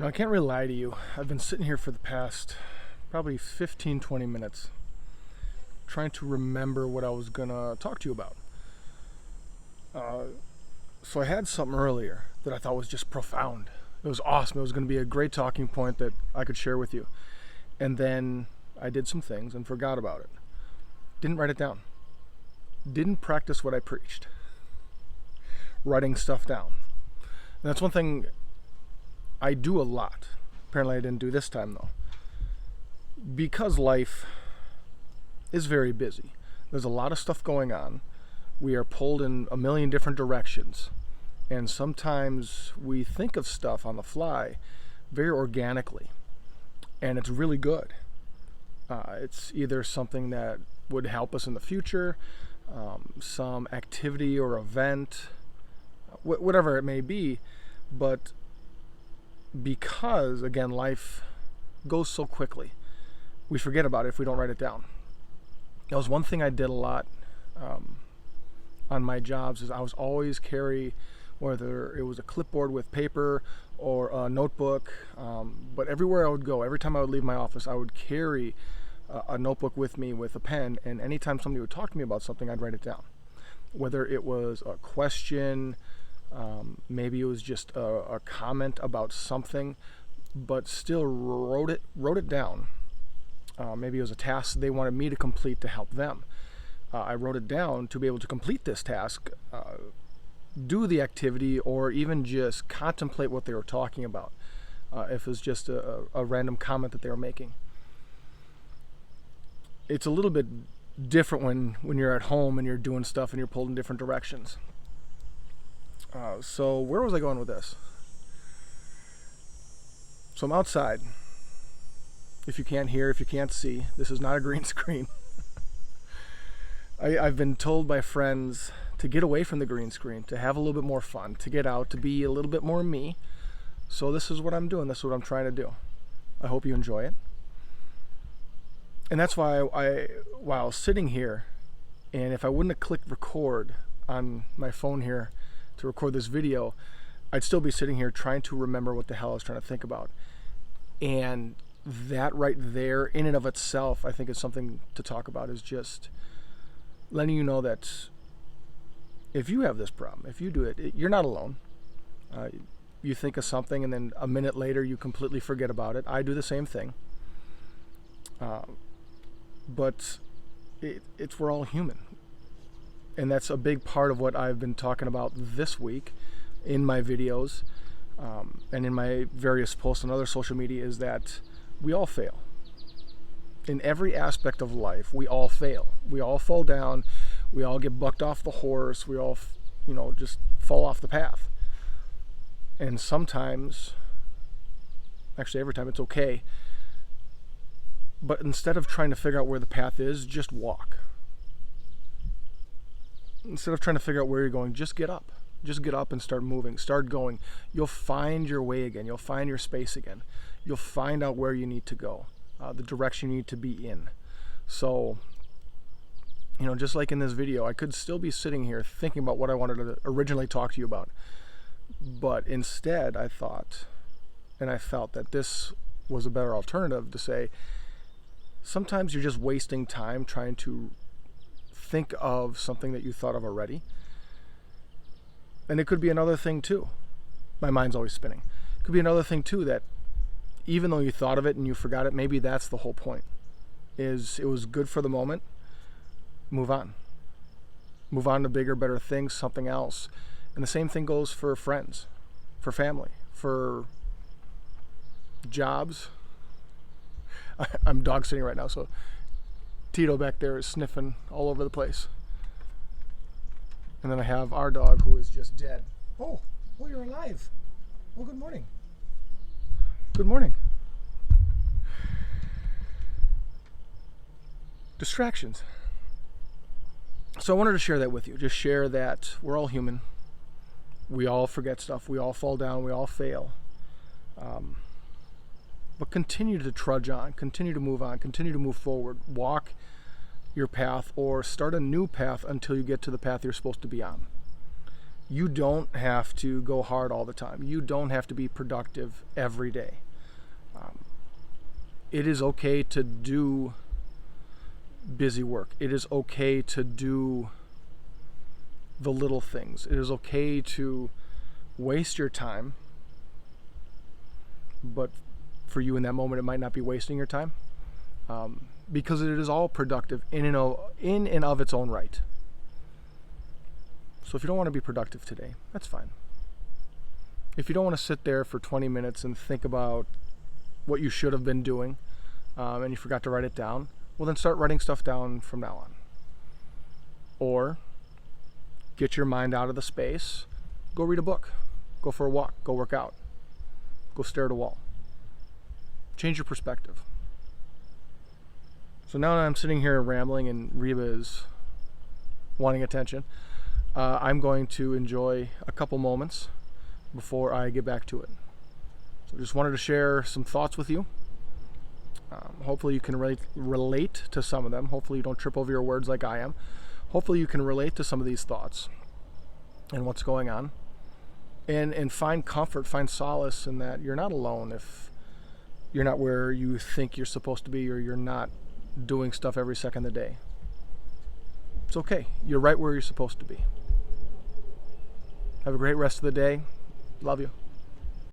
I can't really lie to you. I've been sitting here for the past probably 15, 20 minutes trying to remember what I was going to talk to you about. So I had something earlier that I thought was just profound. It was awesome. It was going to be a great talking point that I could share with you. And then I did some things and forgot about it. Didn't write it down. Didn't practice what I preached. Writing stuff down. And that's one thing I do a lot. Apparently I didn't do this time though. Because life is very busy. There's a lot of stuff going on. We are pulled in a million different directions. And sometimes we think of stuff on the fly very organically. And it's really good. It's either something that would help us in the future, some activity or event, whatever it may be. But because, again, life goes so quickly, we forget about it if we don't write it down. That was one thing I did a lot on my jobs, is I was always carry, whether it was a clipboard with paper or a notebook, but everywhere I would go, every time I would leave my office, I would carry a notebook with me with a pen, and anytime somebody would talk to me about something, I'd write it down. Whether it was a question, maybe it was just a comment about something, but still wrote it down. Maybe it was a task they wanted me to complete to help them. I wrote it down to be able to complete this task, do the activity, or even just contemplate what they were talking about, if it was just a random comment that they were making. It's a little bit different when you're at home and you're doing stuff and you're pulled in different directions. So where was I going with this? So I'm outside. If you can't hear, if you can't see, this is not a green screen. I've been told by friends to get away from the green screen, to have a little bit more fun, to get out, to be a little bit more me. So this is what I'm doing. This is what I'm trying to do. I hope you enjoy it. And that's why while I was sitting here, and if I wouldn't have clicked record on my phone here to record this video, I'd still be sitting here trying to remember what the hell I was trying to think about. And that right there, in and of itself, I think is something to talk about, is just letting you know that if you have this problem, if you do it, you're not alone. You think of something and then a minute later you completely forget about it. I do the same thing. But we're all human. And that's a big part of what I've been talking about this week in my videos and in my various posts on other social media, is that we all fail. In every aspect of life, we all fail. We all fall down. We all get bucked off the horse. We all, just fall off the path. And sometimes, actually every time, it's okay. But instead of trying to figure out where the path is, just walk. Instead of trying to figure out where you're going, just get up. Just get up and start moving. Start going. You'll find your way again. You'll find your space again. You'll find out where you need to go, the direction you need to be in. So, just like in this video, I could still be sitting here thinking about what I wanted to originally talk to you about. But instead, I thought, and I felt that this was a better alternative to say, sometimes you're just wasting time trying to think of something that you thought of already. And it could be another thing too. My mind's always spinning. It could be another thing too, that even though you thought of it and you forgot it, maybe that's the whole point. Is it was good for the moment. Move on. Move on to bigger, better things, something else. And the same thing goes for friends, for family, for jobs. I'm dog sitting right now, so Tito back there is sniffing all over the place. And then I have our dog, who is just dead. Oh, you're alive. Oh, good morning. Good morning. Distractions. So I wanted to share that with you. Just share that we're all human. We all forget stuff. We all fall down. We all fail. But continue to trudge on. Continue to move on. Continue to move forward. Walk your path, or start a new path until you get to the path you're supposed to be on. You don't have to go hard all the time. You don't have to be productive every day. It is okay to do busy work. It is okay to do the little things. It is okay to waste your time, but for you in that moment, it might not be wasting your time, because it is all productive in and of its own right. So if you don't want to be productive today, that's fine. If you don't want to sit there for 20 minutes and think about what you should have been doing, and you forgot to write it down, well then start writing stuff down from now on. Or get your mind out of the space, go read a book, go for a walk, go work out, go stare at a wall. Change your perspective. So now that I'm sitting here rambling and Reba is wanting attention, I'm going to enjoy a couple moments before I get back to it. So just wanted to share some thoughts with you. Hopefully you can relate to some of them. Hopefully you don't trip over your words like I am. Hopefully you can relate to some of these thoughts and what's going on. And find comfort, find solace in that you're not alone if you're not where you think you're supposed to be, or you're not doing stuff every second of the day. It's okay. You're right where you're supposed to be. Have a great rest of the day. Love you.